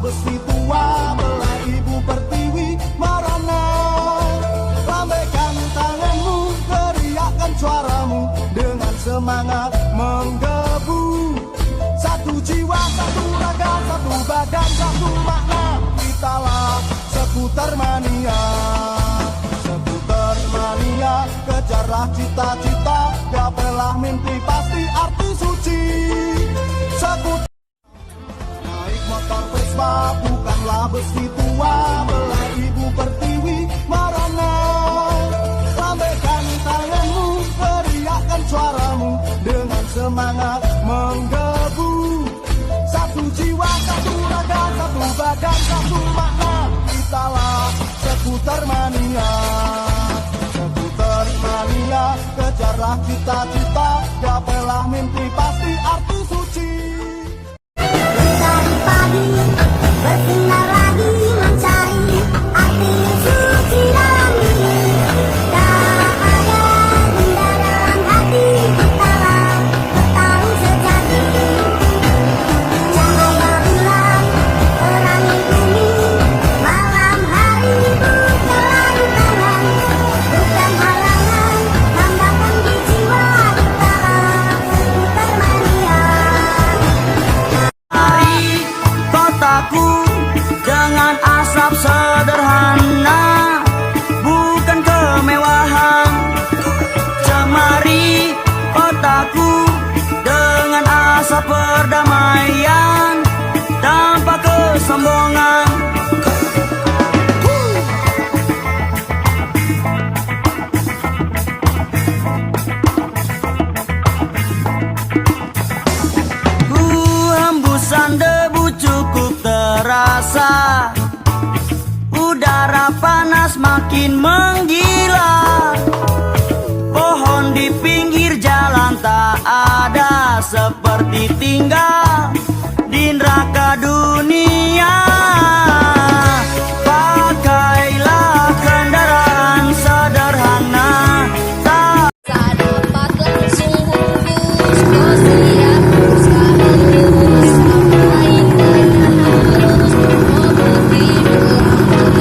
besi tua belah ibu pertiwi merana. Lambaikan tanganmu, teriakkan suaramu dengan semangat menggebu. Satu jiwa, satu raga, satu badan, satu makna. Kitalah Seputar Mania. Seputar Mania, kejarlah cita-cita, gapailah mimpi pasti arti suci. Seputar naik motor Vespa bukanlah besi tua belah ibu pertiwi merana. Lambaikan tanganmu, teriakkan suaramu dengan semangat menggebu. Satu jiwa, satu raga, satu badan, satu makna. Kitalah Seputar Mania. Seputar Mania, kejarlah cita-cita, gapailah mimpi pasti arti suci. Mencari pagi, bersinar lagi, mencari arti suci dalam diri. Tak ada benda dalam hati, kitalah petarung sejati. Cahaya bulan, pelangi bumi, malam hari bukanlah rintangan, bukan halangan, hambatan di jiwa, kitalah Seputar Mania. Kotaku dengan asap sederhana, bukan kemewahan. Cemari kotaku dengan asap perdamaian, tanpa kesombongan. Hembusan debu cukup terasa, udara panas makin menggila. Pohon di pinggir jalan tak ada, seperti tinggal di neraka dunia. Pakailah kendaraan sederhana, tak dapat langsung bungkus, kau siap teruskan lurus, main dengan halus, mau bertidur,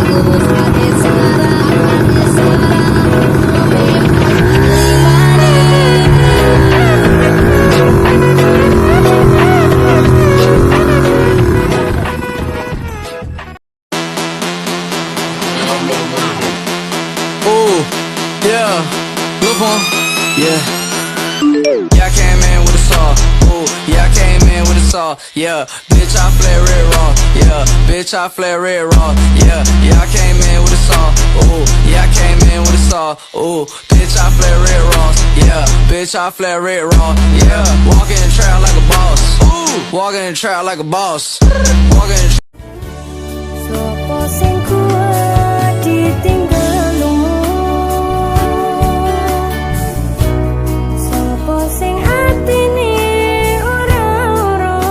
bagus ade suara, Ooh, yeah, look on, yeah. Yeah, I came in with a saw. Ooh, yeah, I came in with a saw. Yeah, bitch, I flare red raw. Yeah, bitch, I flare red raw. Yeah, yeah, I came in with a saw. Ooh, yeah, I came in with a saw. Ooh, bitch, I flare red raw. Yeah, bitch, I flare red raw. Yeah, walking in the trap like a boss. Ooh, walking in the trap like a boss. Walking in the sopo sing kuat ditinggal lumut, sopo sing atine ora-ora,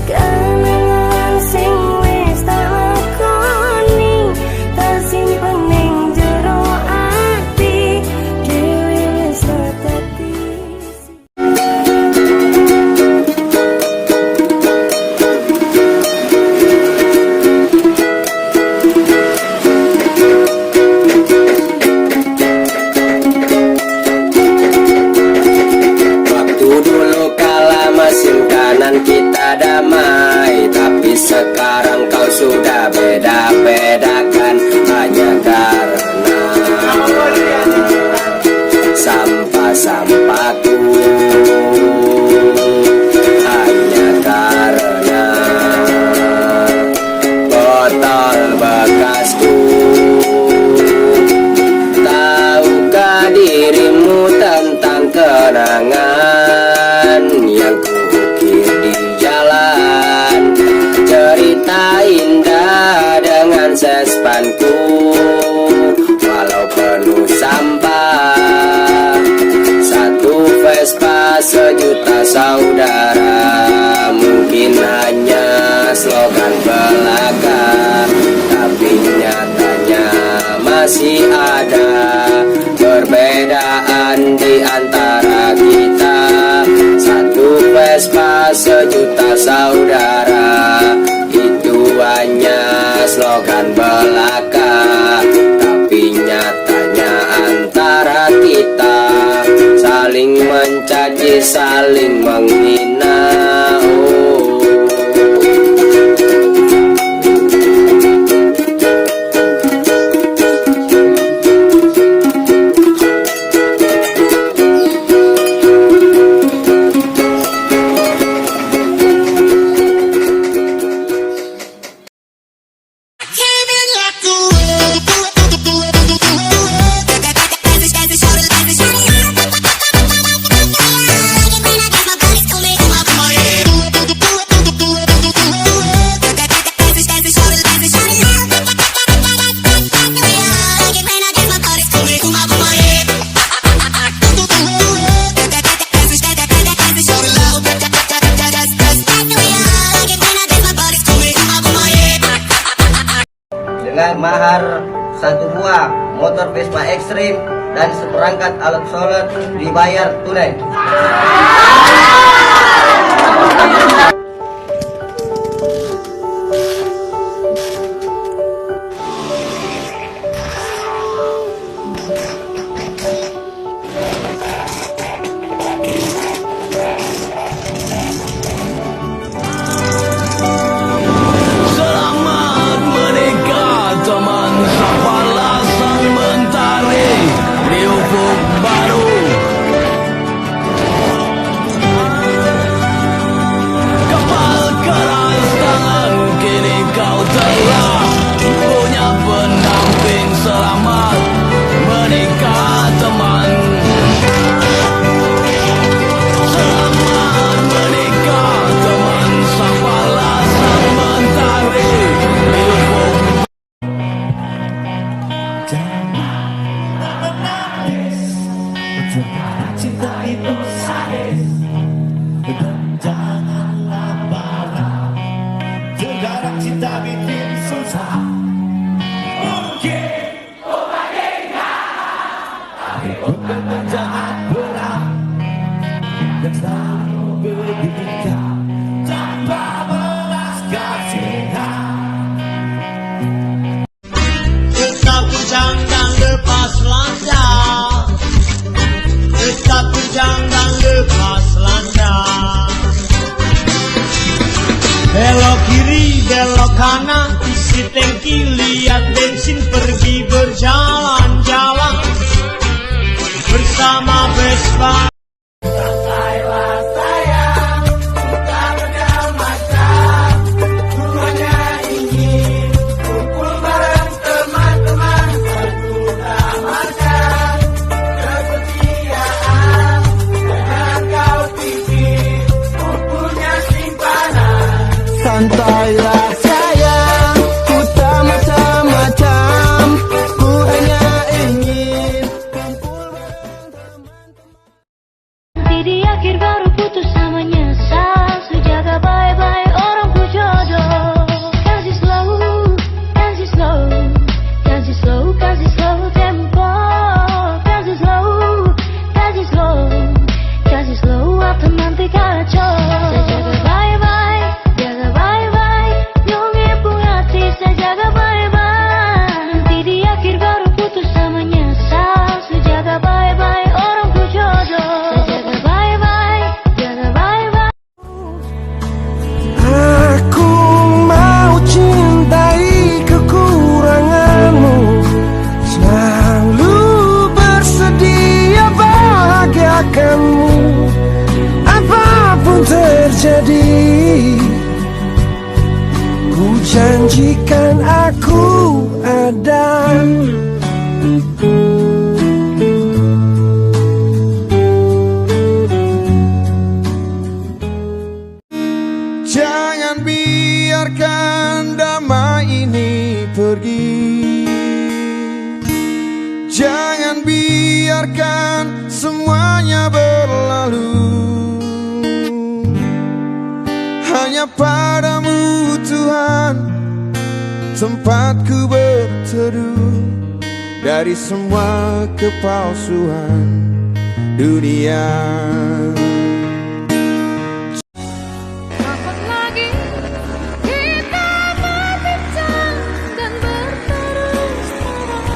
kenangan sing wis tak lakoni, tak simpen ning jero ati, dhewe wis tak dadi. Kita damai, tapi sekarang kau sudah beda-bedakan hanya karena sampah-sampahku, hanya karena botol bekasku. Tahukah dirimu tentang kenangan yang di jalan, cerita indah dengan sespanku, walau penuh sampah. Satu Vespa, sejuta saudara, mungkin hanya slogan belaka, tapi nyatanya masih ada perbedaan di antara kita. Satu Vespa, sejuta saudara, saling menghina. Oh. Dengan mahar 1 buah motor Vespa Extreme dan seperangkat alat sholat dibayar tunai. Selamat menikah teman, sapalah sang mentari di ufuk baru. Kapal keras tangan, kini kau telah punya pendamping. Selamat menikah teman. Selamat menikah teman, sapalah sang mentari di ufuk. Cinta itu sadis dan janganlah marah. Terkadang cinta bikin susah. Mungkin tapi jangan pernah dan selalu berbicara tanpa belas kasihan. Tetapi jangan lepas landas, tetapi jangan lepas landas. Belok kiri, belok kanan, isi tangki, lihat bensin, pergi berjalan-jalan bersama Vespa. Santailah sayang, ku tak macam-macam, ku hanya ingin kumpul bareng teman-teman. Nanti di akhir baru putus sama nyesal. Sejaga bye-bye orang ku jodoh. Kasih slow, kasih slow, kasih slow, kasih slow tempo. Kasih slow, kasih slow, kasih slow atau nanti kacau. Sejaga bye-bye, jaga bye-bye, nyonge pun hati sejaga bye-bye. Nanti di akhir baru putus sama nyesal. Sejaga bye-bye orang ku jodoh. Sejaga bye-bye, jaga bye-bye. Aku mau cintai kekuranganmu, selalu bersedia bahagiakanmu. Apapun terjadi, ku janjikan aku ada. Jangan biarkan damai ini pergi. Jangan biarkan semuanya berlalu. Hanya padamu Tuhan tempatku berteduh dari semua kepalsuan dunia. Kapan lagi kita berbincang dan berterus terang?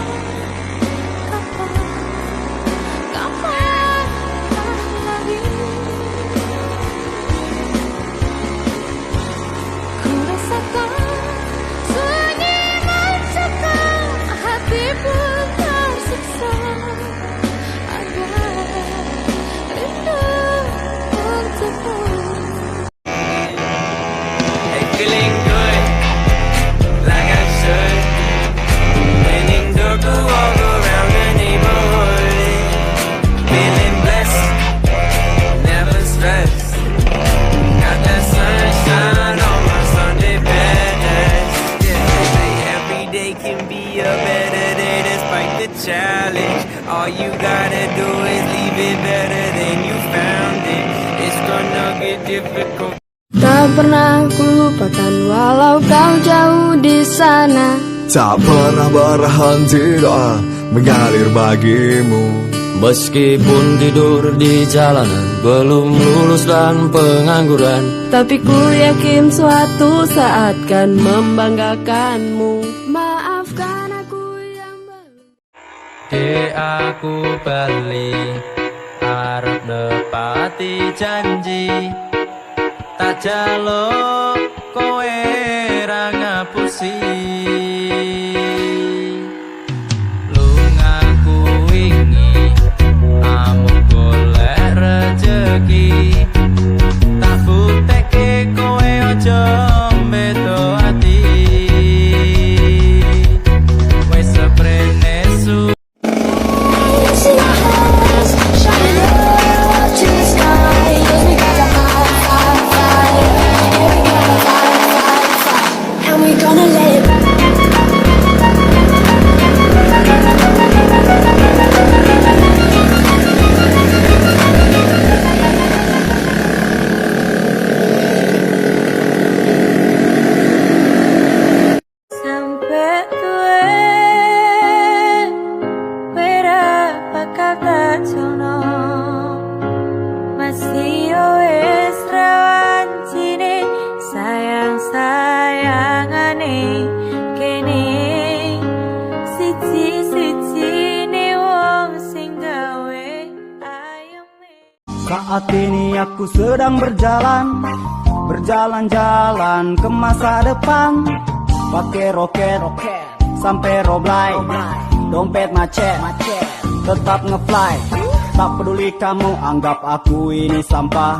Kapan lagi? difficult. Tak pernah ku lupakan walau kau jauh di sana. Tak pernah berhenti doa mengalir bagimu. Meskipun tidur di jalanan, belum lulus dan pengangguran, Tapi ku yakin suatu saat kan membanggakanmu. Maafkan aku yang belum. aku bali arep nepati janji, tak jalo kowe ra ngapusi. Lungaku wingi amuk golek rejeki, tak bukteke kowe ojo mbedo ati. Wes seprene su Sampai tua berapa kata jono masih wes rawan sini sayang-sayangane kene siji-siji ne wong sing gawe ayeme. Saat ini aku sedang berjalan-jalan ke masa depan. Pakai roket sampai roblai, dompet macet, tetap ngefly. Tak peduli kamu anggap aku ini sampah,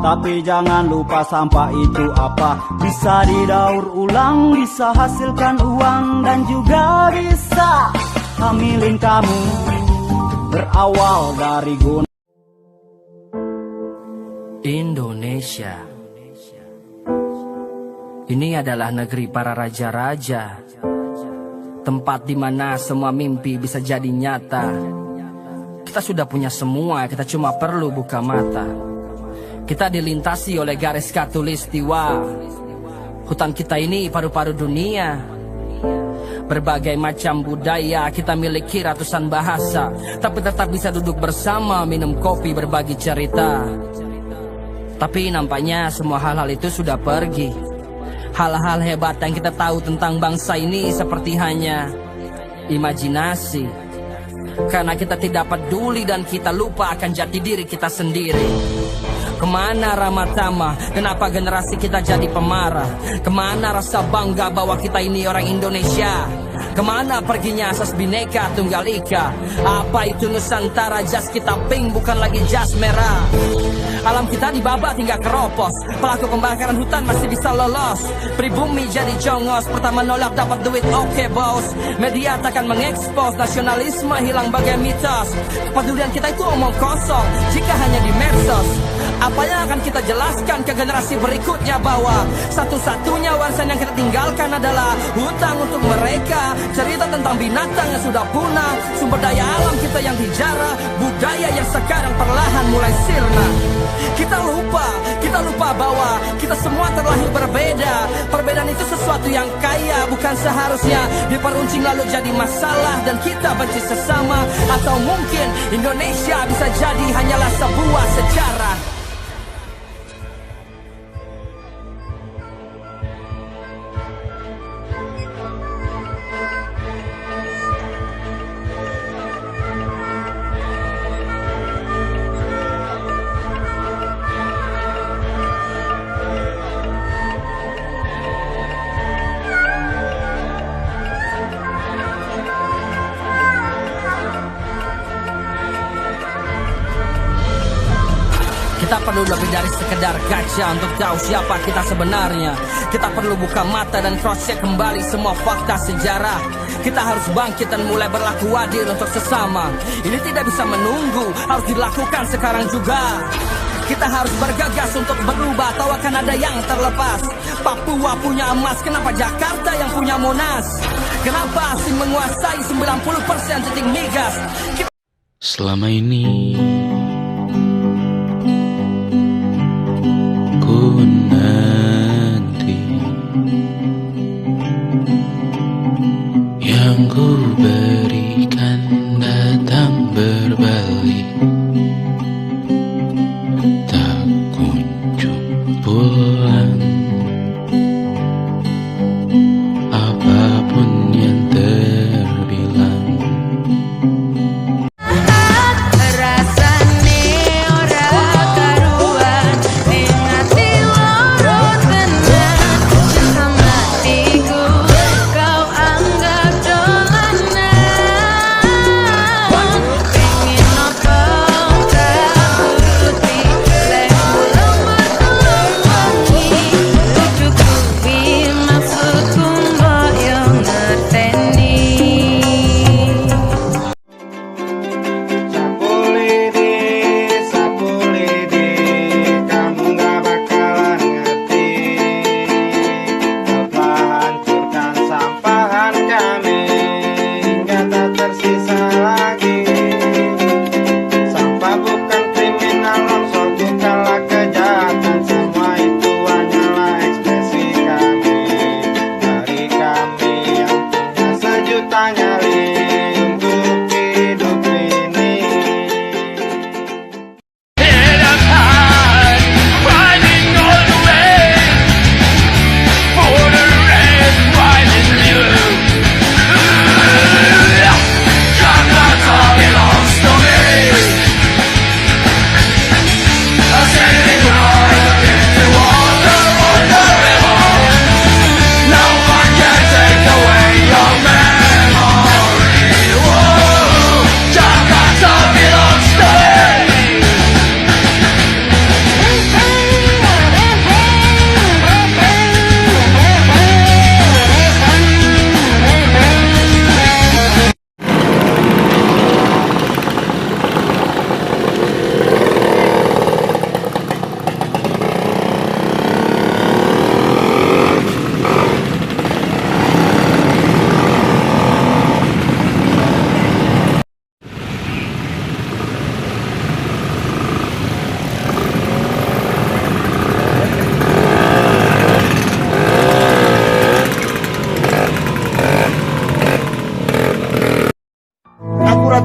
tapi jangan lupa sampah itu apa. Bisa didaur ulang, bisa hasilkan uang, dan juga bisa hamilin kamu. Berawal dari gunung Indonesia. Ini adalah negeri para raja-raja, tempat di mana semua mimpi bisa jadi nyata. Kita sudah punya semua, kita cuma perlu buka mata. Kita dilintasi oleh garis khatulistiwa. Hutan kita ini paru-paru dunia. Berbagai macam budaya, kita miliki ratusan bahasa, tapi tetap bisa duduk bersama, minum kopi, berbagi cerita. Tapi nampaknya semua hal-hal itu sudah pergi. Hal-hal hebat yang kita tahu tentang bangsa ini seperti hanya imajinasi. Karena kita tidak peduli dan kita lupa akan jati diri kita sendiri. Kemana ramah tamah? Kenapa generasi kita jadi pemarah? Kemana rasa bangga bahwa kita ini orang Indonesia? Kemana perginya asas Bhinneka Tunggal Ika? Apa itu Nusantara? Jas kita pink bukan lagi jas merah. Alam kita dibabat hingga keropos. Pelaku pembakaran hutan masih bisa lolos. Pribumi jadi jongos. Pertama nolak dapat duit, oke bos. Media takkan mengekspos. Nasionalisme hilang bagai mitos. Kepedulian kita itu omong kosong jika hanya di medsos. Apa yang akan kita jelaskan ke generasi berikutnya bahwa satu-satunya warisan yang kita tinggalkan adalah hutang untuk mereka. Cerita tentang binatang yang sudah punah, sumber daya alam kita yang dijarah, budaya yang sekarang perlahan mulai sirna. Kita lupa bahwa kita semua terlahir berbeda. Perbedaan itu sesuatu yang kaya, bukan seharusnya diperuncing lalu jadi masalah dan kita benci sesama. Atau mungkin Indonesia bisa jadi hanyalah sebuah sejarah. Kita perlu lebih dari sekedar kaca untuk tahu siapa kita sebenarnya. Kita perlu buka mata dan cross-check kembali semua fakta sejarah. Kita harus bangkit dan mulai berlaku adil untuk sesama. Ini tidak bisa menunggu, harus dilakukan sekarang juga. Kita harus bergegas untuk berubah, tahu akan ada yang terlepas. Papua punya emas, kenapa Jakarta yang punya Monas? Kenapa asing menguasai 90% titik migas? Selama ini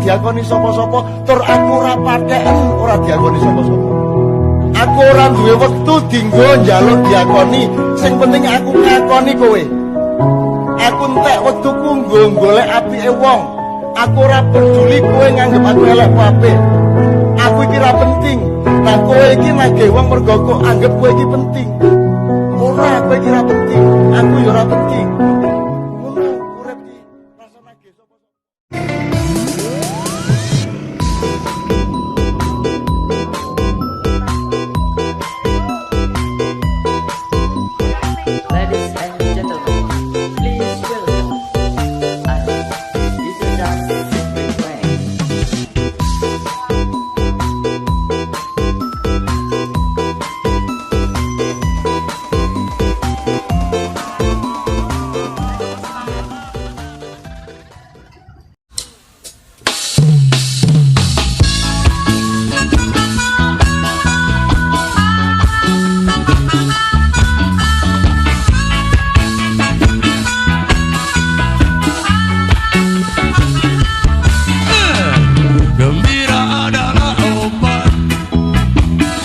diakoni sapa-sapa, tur aku ora patheken ora diakoni sapa-sapa. Aku ora duwe wektu dienggo njaluk diakoni, sing penting aku ngakoni kowe. Aku entek wektuku nggo golek apike wong. Aku ora peduli kowe nganggep aku elek apa apik. Aku iki ora penting. Nah kowe iki nagih wong mergo kok anggap kowe iki penting. Ora, kowe iki ora penting. Aku ya ora penting. Ngono urip iki rasa nagih sapa. Ladies and gentlemen, please welcome us. This is our secret way. Gembira adalah obat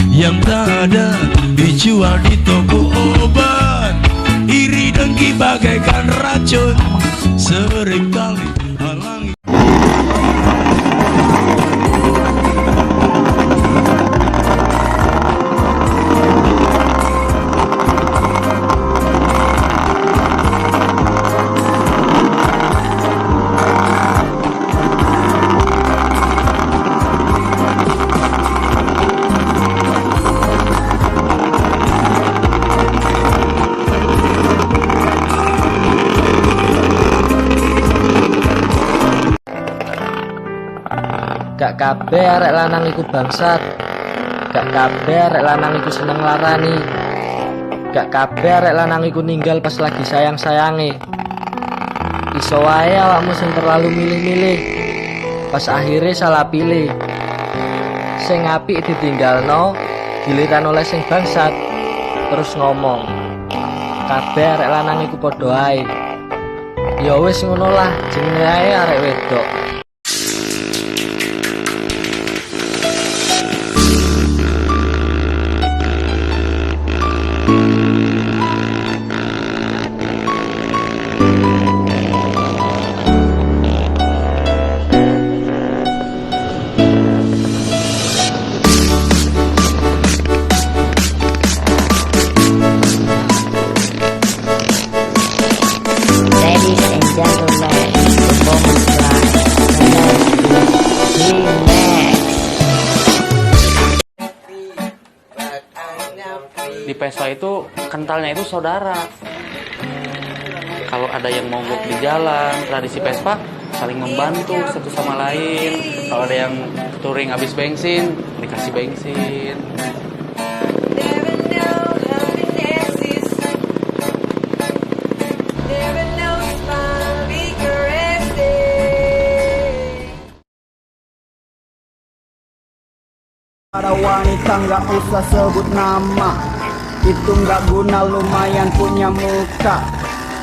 yang tak ada dijual di toko obat. Iri dengki bagaikan racun, seringkali halangi. Gak kabeh arek lanang iku bangsat. Gak kabeh arek lanang iku seneng larani. Gak kabeh arek lanang iku ninggal pas lagi sayang-sayange. Iso wae awakmu sing terlalu milih-milih, pas akhirnya salah pilih. Sing apik ditinggalno, giliran oleh sing bangsat, terus ngomong kabeh arek lanang iku padha ae. Ya wis ngono lah, jenenge ae arek wedok. Ladies and gentlemen, performance by Di Vespa itu kentalnya itu saudara. Kalau ada yang mogok di jalan, tradisi Vespa saling membantu satu sama lain. Kalau ada yang touring habis bensin, dikasih bensin. Para wanita nggak usah sebut nama, itu nggak guna, lumayan punya muka.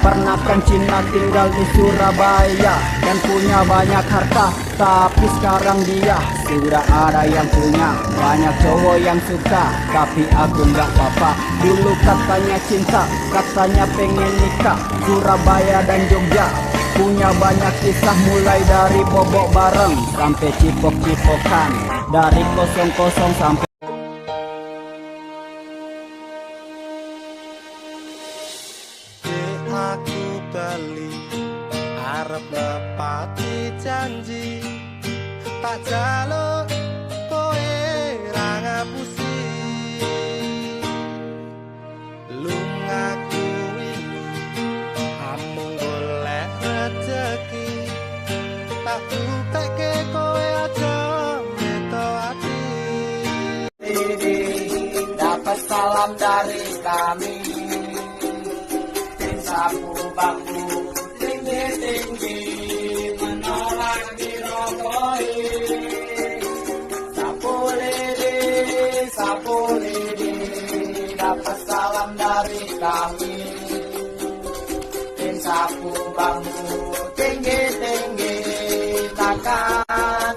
Pernah kan Cina tinggal di Surabaya dan punya banyak harta, tapi sekarang dia sudah ada yang punya. Banyak cowok yang suka, tapi aku nggak apa-apa. Dulu katanya cinta, katanya pengen nikah. Surabaya dan Jogja punya banyak kisah, mulai dari bobok bareng sampai cipok-cipokan, dari kosong-kosong sampai Aku beli arep nepati janji, tak jaluk kowe ra ngapusi. Lungaku ini amung golek rezeki, tak tutekke kowe aja meto ati. dapat salam dari kami. Sapu bambu tinggi-tinggi menolak dirokoi. Sapu lidi dapat salam dari kami. Tim sapu bambu tinggi-tinggi takkan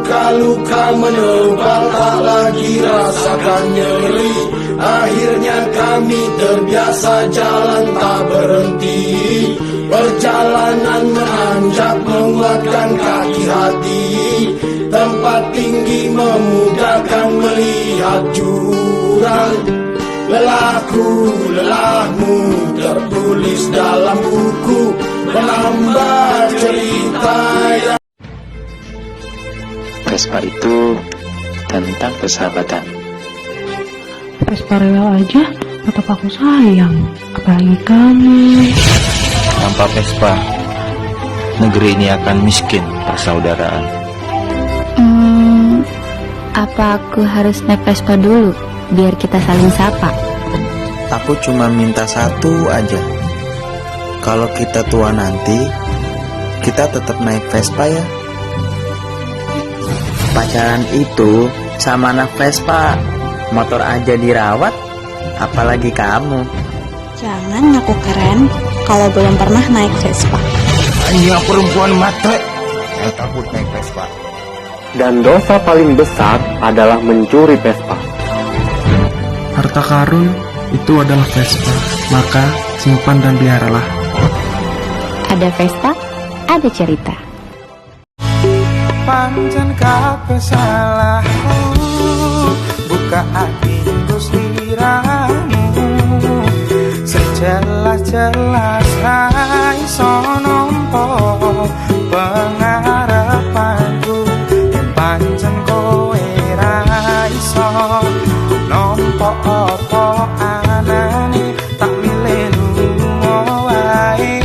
luka-luka menebal, tak lagi rasakan nyeri. Akhirnya kami terbiasa jalan tak berhenti. Perjalanan menanjak menguatkan kaki hati. Tempat tinggi memudahkan melihat jurang. Lelahmu tertulis dalam buku, menambah cerita yang Vespa itu tentang persahabatan. Vespa rewel aja tetap aku sayang, apalagi kamu. Tanpa Vespa, negeri ini akan miskin persaudaraan. Apa aku harus naik Vespa dulu biar kita saling sapa? Aku cuma minta satu aja. Kalau kita tua nanti, kita tetap naik Vespa ya. Pacaran itu sama anak Vespa, motor aja dirawat, apalagi kamu. Jangan ngaku keren kalau belum pernah naik Vespa. Hanya perempuan matre yang takut naik Vespa. Dan dosa paling besar adalah mencuri Vespa. Harta karun itu adalah Vespa, maka simpan dan peliharalah. Ada Vespa, ada cerita. Pancen kabeh salahku, buka hatiku sliramu. Sejelas-jelas ra iso nampa pengarepanku. Pancen kowe ra iso nampa apa anane, tak milih lunga wae.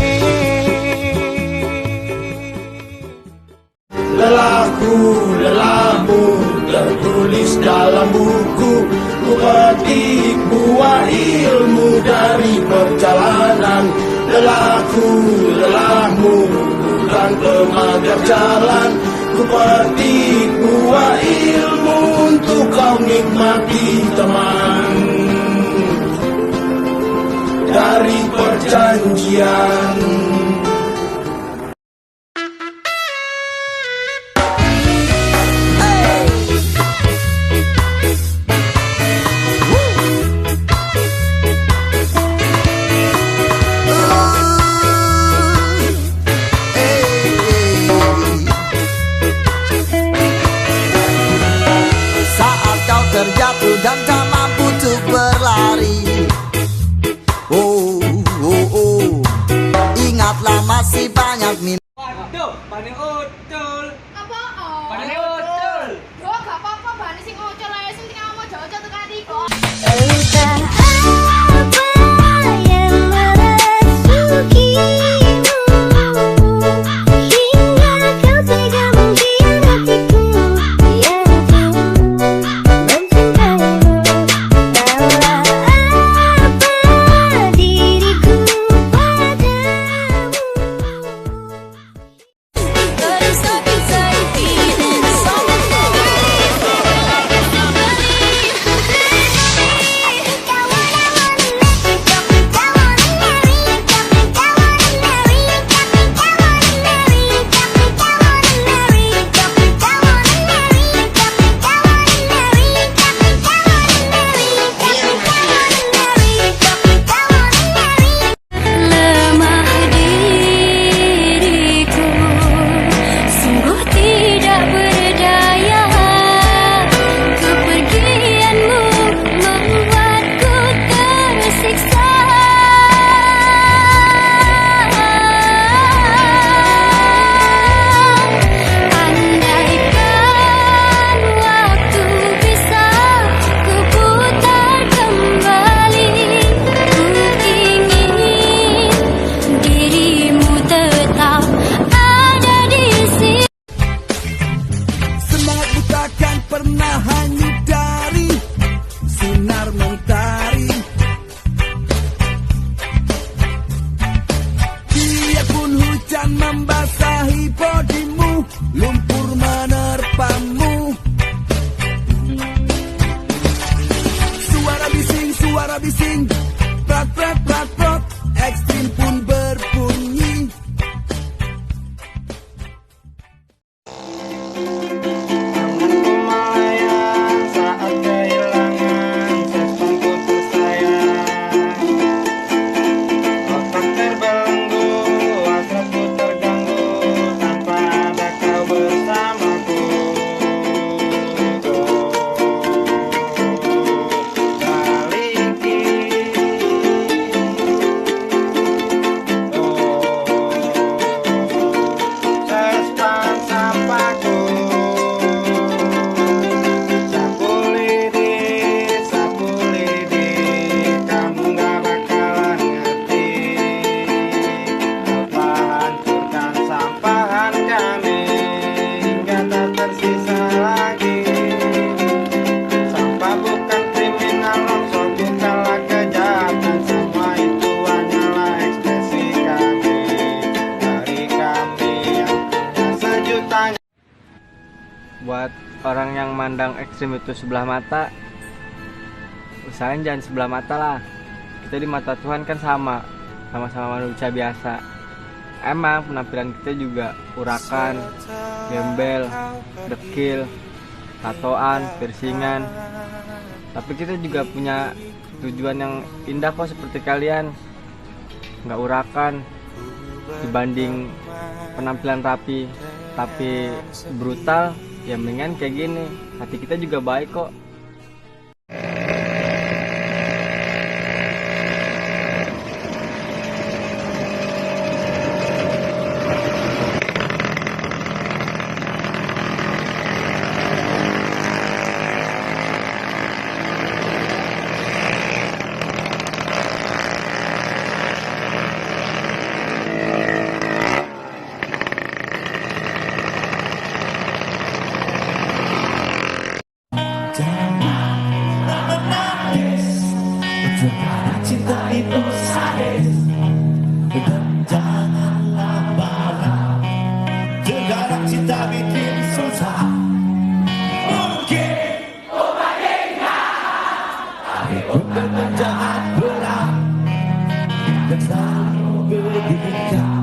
Lelahmu tertulis dalam buku. Ku petik buah ilmu dari perjalanan. Lelahmu bukan pemagar jalan. Ku petik buah ilmu untuk kau nikmati teman. Dari perjanjian terjatuh orang yang mandang ekstrim itu sebelah mata, usahain jangan sebelah mata lah. Kita di mata Tuhan kan sama-sama manusia biasa. Emang penampilan kita juga urakan, gembel, dekil, tatoan, piercingan. Tapi kita juga punya tujuan yang indah kok seperti kalian. Nggak urakan dibanding penampilan rapi tapi brutal, ya mendingan kayak gini. Hati kita juga baik kok. Cinta itu sadis dan janganlah marah. Terkadang cinta bikin susah. Mungkin obatnya, tapi obatnya jangan berat dan selalu berbicara.